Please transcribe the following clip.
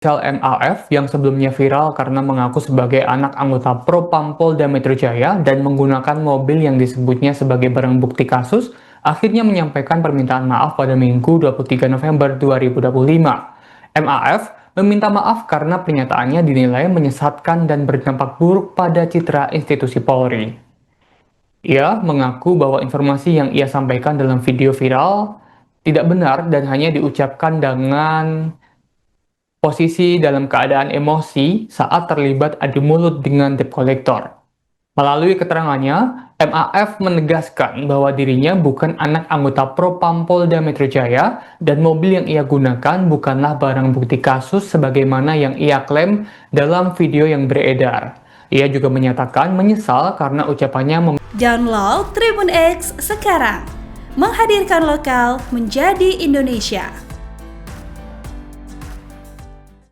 Inisial MAF yang sebelumnya viral karena mengaku sebagai anak anggota Propam Polda Metro Jaya dan menggunakan mobil yang disebutnya sebagai barang bukti kasus, akhirnya menyampaikan permintaan maaf pada Minggu 23 November 2025. MAF meminta maaf karena pernyataannya dinilai menyesatkan dan berdampak buruk pada citra institusi Polri. Ia mengaku bahwa informasi yang ia sampaikan dalam video viral tidak benar dan hanya diucapkan dengan posisi dalam keadaan emosi saat terlibat adu mulut dengan debt collector. Melalui keterangannya, MAF menegaskan bahwa dirinya bukan anak anggota Propam Polda Metro Jaya dan mobil yang ia gunakan bukanlah barang bukti kasus sebagaimana yang ia klaim dalam video yang beredar. Ia juga menyatakan menyesal karena ucapannya Download Tribun X sekarang, menghadirkan lokal menjadi Indonesia.